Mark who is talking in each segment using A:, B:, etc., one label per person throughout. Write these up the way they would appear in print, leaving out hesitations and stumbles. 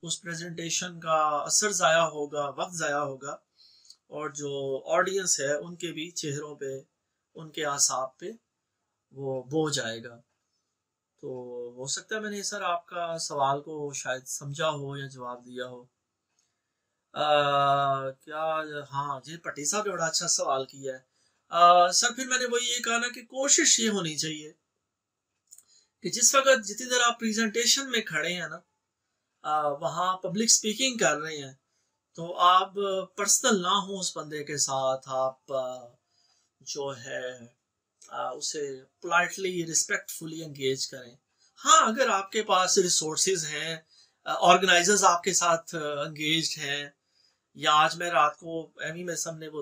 A: उस प्रेजेंटेशन का असर ज़ाया होगा, वक्त ज़ाया होगा, और जो ऑडियंस है उनके भी चेहरों पे, उनके आसाब पे वो बोझ आएगा। तो हो सकता है मैंने सर आपका सवाल को शायद समझा हो या जवाब दिया हो। क्या, हाँ जी, पटेल साहब ने बड़ा अच्छा सवाल किया है। सर फिर मैंने वही ये कहा ना कि कोशिश ये होनी चाहिए कि जिस वक्त जितनी देर आप प्रेजेंटेशन में खड़े हैं ना, वहाँ पब्लिक स्पीकिंग कर रहे हैं, तो आप पर्सनल ना हो उस बंदे के साथ, आप जो है उसे पोलाइटली रिस्पेक्टफुली एंगेज करें। हाँ, अगर आपके पास रिसोर्सेज हैं, ऑर्गेनाइजर्स आपके साथ एंगेज्ड हैं, या आज मैं रात को एमी में सामने वो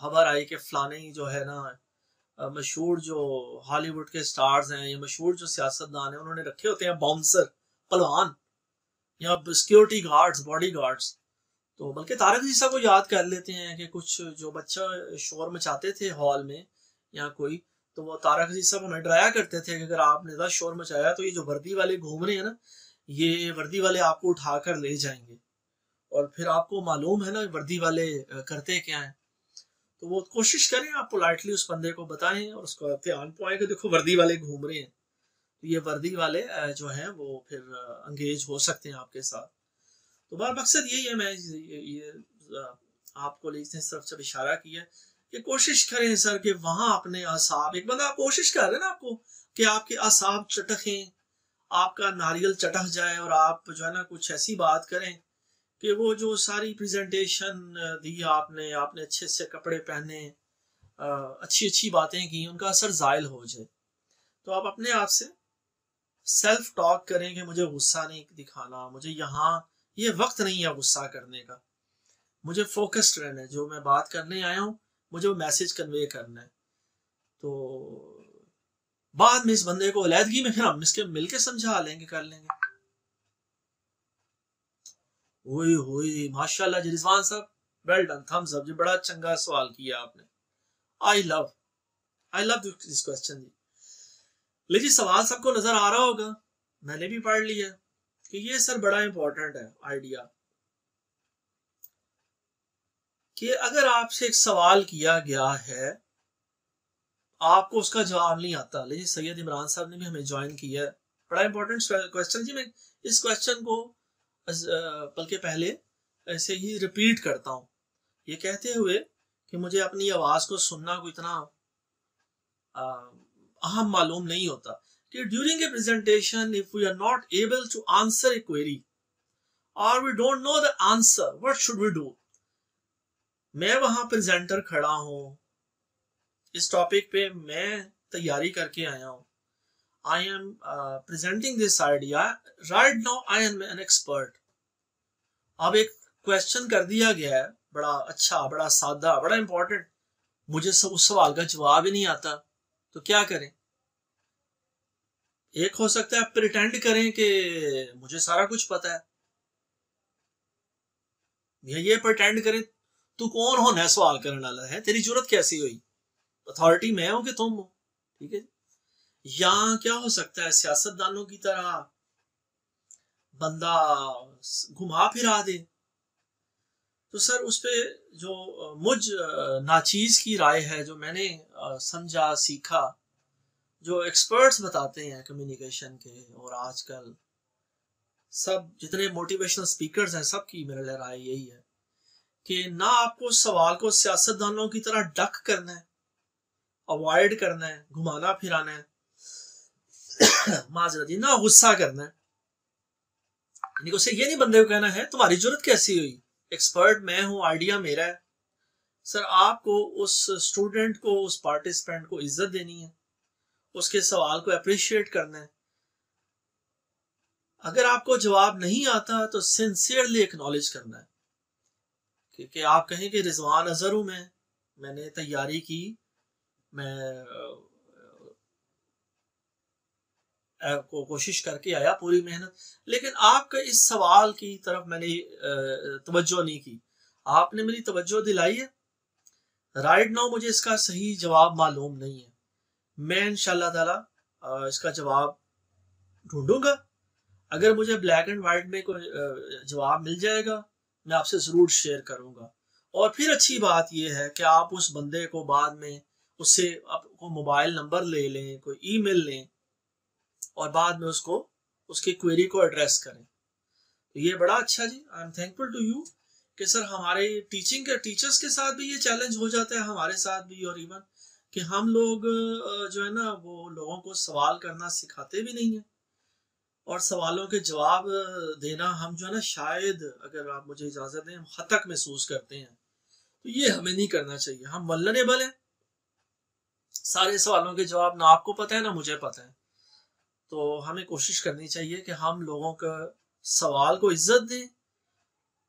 A: खबर आई कि फलाने ही जो है ना मशहूर जो हॉलीवुड के स्टार्स हैं या मशहूर जो सियासतदान हैं, उन्होंने रखे होते हैं बाउंसर, पहलवान या सिक्योरिटी गार्ड्स, बॉडी गार्ड्स। तो बल्कि तारक जीसा को याद कर लेते हैं कि कुछ जो बच्चा शोर मचाते थे हॉल में या कोई, तो वो तारक जीसा को हमें डराया करते थे कि अगर आपने ज़्यादा शोर मचाया तो ये जो वर्दी वाले घूम रहे हैं ना, ये वर्दी वाले आपको उठाकर ले जाएंगे, और फिर आपको मालूम है ना वर्दी वाले करते क्या हैं। तो वो कोशिश करें आप पोलाइटली उस बंदे को बताएं और उसको ध्यान पाए कि देखो वर्दी वाले घूम रहे हैं, तो ये वर्दी वाले जो हैं वो फिर अंगेज हो सकते हैं आपके साथ। तो बार मकसद यही है, मैं ये आपको इस तरफ जब इशारा किया कि कोशिश करें सर कि वहां अपने आसाब, एक बंदा कोशिश कर रहे हैं ना आपको कि आपके आसाब चटकें, आपका नारियल चटक जाए और आप जो है ना कुछ ऐसी बात करें कि वो जो सारी प्रेजेंटेशन दी आपने आपने अच्छे से कपड़े पहने, अच्छी अच्छी बातें की, उनका असर ज़ायल हो जाए। तो आप अपने आप से सेल्फ टॉक करें कि मुझे गुस्सा नहीं दिखाना, मुझे यहाँ ये वक्त नहीं है गुस्सा करने का, मुझे फोकस्ड रहना है, जो मैं बात करने आया हूँ मुझे वो मैसेज कन्वे करना है। तो बाद में इस बंदे को अलहदगी में फिर हम इसके मिलके समझा लेंगे, कर लेंगे। हुई हुई माशाल्लाह जी रिजवान साहब, वेल डन, थम्स अप जी, बड़ा चंगा सवाल किया आपने। आई लव दिस क्वेश्चन जी। लेकिन सवाल सबको नजर आ रहा होगा, मैंने भी पढ़ लिया कि ये सर बड़ा इंपॉर्टेंट है आइडिया, कि अगर आपसे एक सवाल किया गया है, आपको उसका जवाब नहीं आता, लेकिन सैयद इमरान साहब ने भी हमें ज्वाइन किया है, बड़ा इंपॉर्टेंट क्वेश्चन जी। मैं इस क्वेश्चन को बल्कि पहले ऐसे ही रिपीट करता हूँ, ये कहते हुए कि मुझे अपनी आवाज को सुनना कोई इतना अहम मालूम नहीं होता, कि during a presentation if we are not able to answer a query और we don't know the answer, what should we do. मैं वहां प्रेजेंटर खड़ा हूं, इस टॉपिक पे मैं तैयारी करके आया हूं, I am presenting this idea, right now I am an expert. अब एक क्वेश्चन कर दिया गया है, बड़ा अच्छा, बड़ा सादा, बड़ा इंपॉर्टेंट, मुझे उस सवाल का जवाब ही नहीं आता, तो क्या करें। एक हो सकता है प्रिटेंड करें कि मुझे सारा कुछ पता है, या ये प्रिटेंड करें तू कौन होना है सवाल करने वाला है, तेरी जरूरत कैसी हुई, अथॉरिटी मैं हूं कि तुम हो, ठीक है। या क्या हो सकता है सियासतदानों की तरह बंदा घुमा फिरा दे, तो सर उस पे जो मुझ नाचीज की राय है, जो मैंने समझा सीखा, जो एक्सपर्ट्स बताते हैं कम्युनिकेशन के, और आजकल सब जितने मोटिवेशनल स्पीकर्स हैं, सबकी मेरे लिए राय यही है कि ना आपको सवाल को सियासतदानों की तरह डक करना है, अवॉइड करना है, घुमाना फिराना है, माजरत ना गुस्सा करना है, उसे ये नहीं बंदे को कहना है तुम्हारी जरूरत कैसी हुई, एक्सपर्ट मैं हूं, आइडिया मेरा है। सर आपको उस स्टूडेंट को, उस पार्टिसिपेंट को इज्जत देनी है, उसके सवाल को अप्रिशिएट करना है। अगर आपको जवाब नहीं आता तो सिंसियरली एक्नॉलेज करना है, क्योंकि आप कहें कि रिजवान अजहर हूं मैंने तैयारी की, मैं को कोशिश करके आया, पूरी मेहनत, लेकिन आपका इस सवाल की तरफ मैंने तवज्जो नहीं की, आपने मेरी तवज्जो दिलाई है, राइट नाउ मुझे इसका सही जवाब मालूम नहीं है, मैं इंशाल्लाह ताला इसका जवाब ढूंढूंगा, अगर मुझे ब्लैक एंड वाइट में कोई जवाब मिल जाएगा, मैं आपसे ज़रूर शेयर करूँगा। और फिर अच्छी बात यह है कि आप उस बंदे को बाद में उससे आपको मोबाइल नंबर ले लें, कोई ईमेल लें और बाद में उसको उसकी क्वेरी को एड्रेस करें। तो ये बड़ा अच्छा जी, I am thankful to you कि सर हमारे टीचिंग के टीचर्स के साथ भी ये चैलेंज हो जाता है, हमारे साथ भी। और इवन कि हम लोग जो है ना वो लोगों को सवाल करना सिखाते भी नहीं है, और सवालों के जवाब देना हम जो है ना शायद, अगर आप मुझे इजाज़त दें, हम हतक महसूस करते हैं। तो ये हमें नहीं करना चाहिए। हम वल्नरेबल हैं, सारे सवालों के जवाब ना आपको पता है ना मुझे पता है। तो हमें कोशिश करनी चाहिए कि हम लोगों का सवाल को इज्जत दें।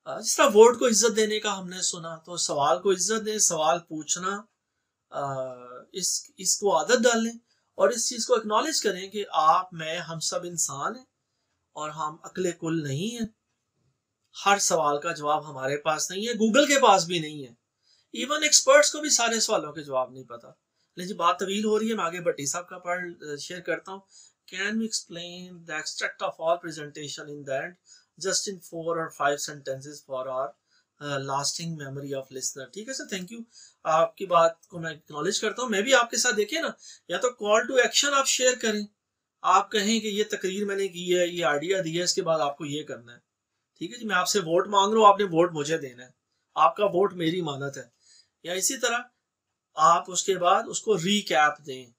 A: जिस तरह वोट को इज्जत देने का हमने सुना, तो सवाल को इज्जत दें, सवाल पूछना इसको आदत डालें और इस चीज़ को एक्नॉलेज करें कि आप, मैं, हम सब इंसान हैं और हम अकले कुल नहीं हैं। हर सवाल का जवाब हमारे पास नहीं है, गूगल के पास भी नहीं है, इवन एक्सपर्ट्स को भी सारे सवालों के जवाब नहीं पता। लेकिन बात तवील हो रही है, मैं आगे भट्टी साहब का पार्ट शेयर करता हूँ। Can we explain the extract of all presentation in that just in 4 or 5 sentences for our lasting memory of listener. ठीक है सर, थैंक यू। आपकी बात को मैं एक्नॉलेज करता हूँ। मैं भी आपके साथ, देखिए ना, या तो कॉल टू एक्शन आप शेयर करें, आप कहें कि ये तकरीर मैंने की है, ये आइडिया दिया है, इसके बाद आपको ये करना है। ठीक है जी, मैं आपसे वोट मांग रहा हूँ, आपने वोट मुझे देना है, आपका वोट मेरी मानत है। या इसी तरह आप उसके बाद उसको रीकैप दें,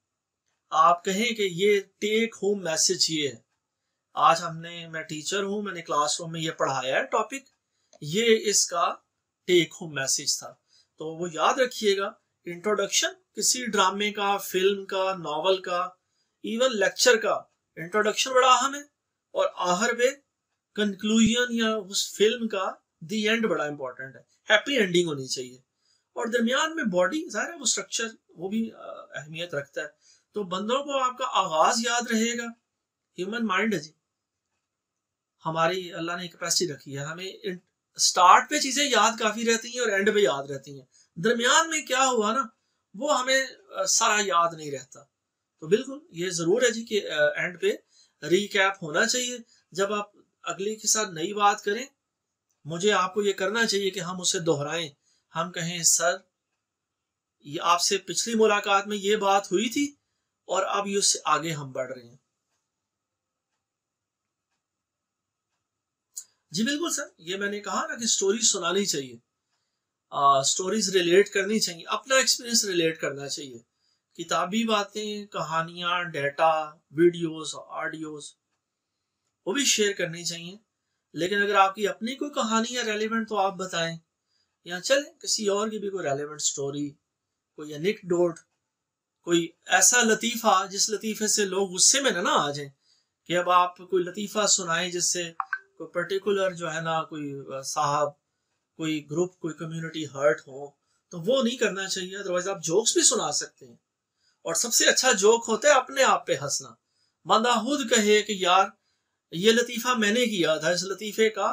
A: आप कहें कि ये टेक होम मैसेज ये है, आज मैं टीचर हूं, मैंने क्लासरूम में ये पढ़ाया है टॉपिक, ये इसका टेक होम मैसेज था। तो वो याद रखिएगा, इंट्रोडक्शन किसी ड्रामे का, फिल्म का, नॉवल का, इवन लेक्चर का इंट्रोडक्शन बड़ा अहम है, और आहर पे कंक्लूजन या उस फिल्म का दी एंड बड़ा इंपॉर्टेंट है। हैप्पी एंडिंग होनी चाहिए। और दरमियान में बॉडी, ज़ाहिर है वो स्ट्रक्चर वो भी अहमियत रखता है। तो बंदों को आपका आगाज याद रहेगा। ह्यूमन माइंड है जी, हमारी अल्लाह ने कैपेसिटी रखी है, हमें स्टार्ट पे चीजें याद काफी रहती हैं और एंड पे याद रहती हैं। दरमियान में क्या हुआ ना, वो हमें सारा याद नहीं रहता। तो बिल्कुल ये जरूर है जी कि एंड पे रीकैप होना चाहिए। जब आप अगले के साथ नई बात करें, मुझे आपको ये करना चाहिए कि हम उसे दोहराएं। हम कहें सर, ये आपसे पिछली मुलाकात में ये बात हुई थी और अब ये उससे आगे हम बढ़ रहे हैं। जी बिल्कुल सर, ये मैंने कहा ना कि स्टोरी सुनानी चाहिए, स्टोरीज रिलेट करनी चाहिए, अपना एक्सपीरियंस रिलेट करना चाहिए। किताबी बातें, कहानियां, डेटा, वीडियोस, ऑडियोज वो भी शेयर करनी चाहिए। लेकिन अगर आपकी अपनी कोई कहानी है रेलिवेंट, तो आप बताएं, या चले किसी और की भी कोई रेलिवेंट स्टोरी, कोई एनेक्डोट, कोई ऐसा लतीफ़ा जिस लतीफ़े से लोग गुस्से में ना आ जाएं, कि अब आप कोई लतीफ़ा सुनाएं जिससे कोई पर्टिकुलर जो है ना, कोई साहब, कोई ग्रुप, कोई कम्युनिटी हर्ट हो, तो वो नहीं करना चाहिए। अदरवाइज आप जोक्स भी सुना सकते हैं, और सबसे अच्छा जोक होता है अपने आप पे हंसना। बंदा खुद कहे कि यार ये लतीफ़ा मैंने किया था, इस लतीफ़े का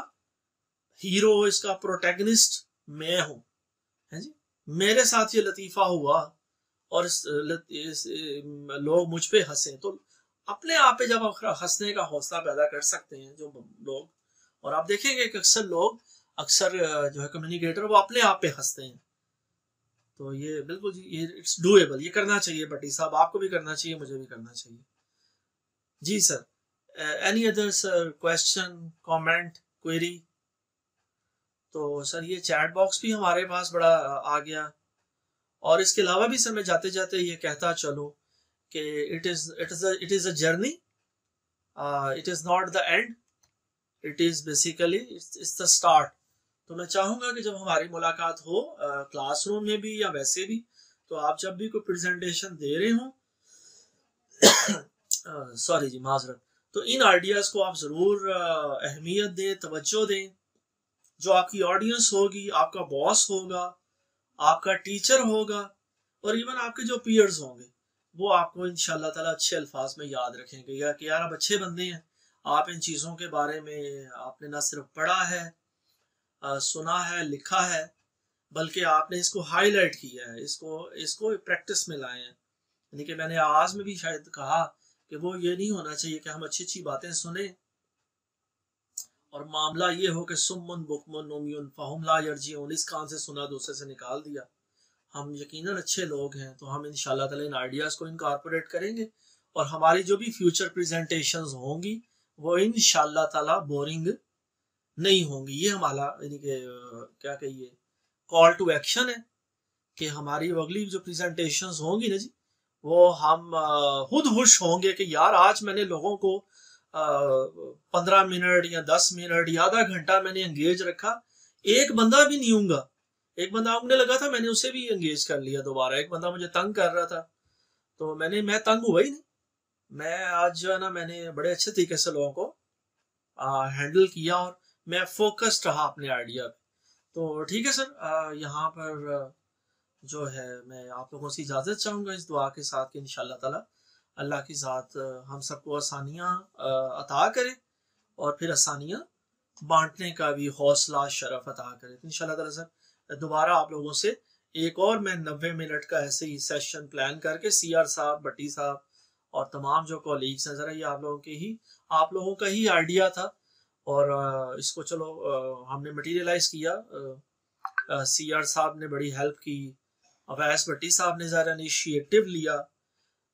A: हीरो, इसका प्रोटैगनिस्ट मैं हूं, है जी, मेरे साथ ये लतीफ़ा हुआ और लोग मुझ पे हंसे। तो अपने आप पे जब आप हंसने का हौसला पैदा कर सकते हैं जो लोग, और आप देखेंगे कि अक्सर लोग, अक्सर जो है कम्युनिकेटर, वो अपने आप पे हंसते हैं। तो ये बिल्कुल ये इट्स डूएबल, ये करना चाहिए भट्टी साहब, आपको भी करना चाहिए, मुझे भी करना चाहिए। जी sir, any other sir question, comment, query? तो सर ये चैट बॉक्स भी हमारे पास बड़ा आ गया। और इसके अलावा भी सर मैं जाते जाते ये कहता चलूं कि it is a journey, it is not the end, it is basically it's the start. तो मैं चाहूंगा कि जब हमारी मुलाकात हो क्लासरूम में भी या वैसे भी, तो आप जब भी कोई प्रेजेंटेशन दे रहे हो, सॉरी जी, माजरत, तो इन आइडियाज को आप जरूर अहमियत दें, तवज्जो दें। जो आपकी ऑडियंस होगी, आपका बॉस होगा, आपका टीचर होगा, और इवन आपके जो पीयर्स होंगे, वो आपको इंशाल्लाह ताला अच्छे अल्फाज में याद रखेंगे, या कि यार आप अच्छे बंदे हैं, आप इन चीज़ों के बारे में आपने ना सिर्फ पढ़ा है, सुना है, लिखा है, बल्कि आपने इसको हाईलाइट किया है, इसको प्रैक्टिस में लाए हैं। यानी कि मैंने आवाज़ में भी शायद कहा कि वो ये नहीं होना चाहिए कि हम अच्छी अच्छी बातें सुने और मामला ये हो कि सुम्मुन बुकमुन उम्युन फहुम ला यरजिऊन, इस कान से सुना दूसरे से निकाल दिया। हम यकीनन अच्छे लोग हैं, तो हम इंशाल्लाह ताला इन आइडियाज़ को इनकॉर्पोरेट करेंगे और हमारी जो भी फ्यूचर प्रेजेंटेशंस होंगी वो इंशाल्लाह ताला बोरिंग नहीं होंगी। ये हमारा यानी कि क्या कहिए कॉल टू एक्शन है कि हमारी अगली जो प्रेजेंटेशंस होंगी ना जी, वो हम खुद खुश होंगे कि यार आज मैंने लोगों को 15 मिनट या 10 मिनट या आधा घंटा मैंने एंगेज रखा। एक बंदा भी नहीं होगा, एक बंदा उंगने लगा था, मैंने उसे भी एंगेज कर लिया दोबारा। एक बंदा मुझे तंग कर रहा था, तो मैं तंग हुआ ही नहीं। मैं आज जो है ना, मैंने बड़े अच्छे तरीके से लोगों को हैंडल किया और मैं फोकस्ड रहा अपने आइडिया पे। तो ठीक है सर, यहाँ पर जो है मैं आप लोगों से इजाज़त चाहूँगा इस दुआ के साथ कि इंशाल्लाह ताला अल्लाह की ज़ात हम सबको आसानियाँ अता करे और फिर आसानियाँ बांटने का भी हौसला शरफ अता करे। तो इंशाल्लाह ताला सर दोबारा आप लोगों से एक और मैं 90 मिनट का ऐसे ही सेशन प्लान करके CR साहब, भट्टी साहब और तमाम जो कॉलीग्स हैं, ज़रा ये आप लोगों का ही आइडिया था और इसको चलो हमने मटीरियलाइज किया। CR साहब ने बड़ी हेल्प की, अवैस भट्टी साहब ने ज़रा इनिशिएटिव लिया।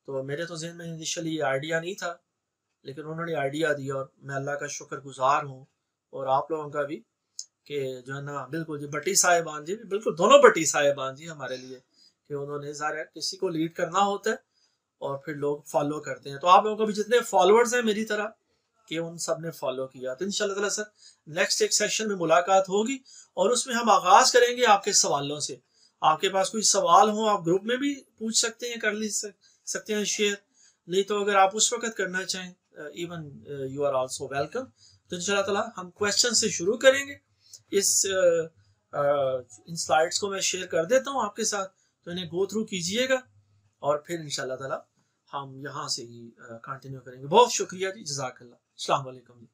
A: तो मेरे तो जहन में इनिशियली ये आइडिया नहीं था, लेकिन उन्होंने आइडिया दिया और मैं अल्लाह का शुक्रगुजार हूँ और आप लोगों का भी कि जो है ना, बिल्कुल जी भट्टी साहिबान जी, बिल्कुल दोनों भट्टी साहिबान जी हमारे लिए कि उन्होंने ज़रा किसी को लीड करना होता है और फिर लोग फॉलो करते हैं। तो आप लोगों को भी जितने फॉलोअर्स हैं मेरी तरह कि उन सब ने फॉलो किया। तो इंशाल्लाह ताला सर नेक्स्ट एक सेशन में मुलाकात होगी और उसमें हम आगाज करेंगे आपके सवालों से। आपके पास कोई सवाल हो आप ग्रुप में भी पूछ सकते हैं, कर सकते हैं शेयर, नहीं तो अगर आप उस वक्त करना चाहें even you are also welcome. तो इंशाल्लाह ताला हम क्वेश्चन से शुरू करेंगे। इन स्लाइड्स को मैं शेयर कर देता हूँ आपके साथ, तो इन्हें गो थ्रू कीजिएगा और फिर इंशाल्लाह ताला हम यहाँ से ही कंटिन्यू करेंगे। बहुत शुक्रिया जी, जज़ाकल्लाह, अस्सलाम वालेकुम जी।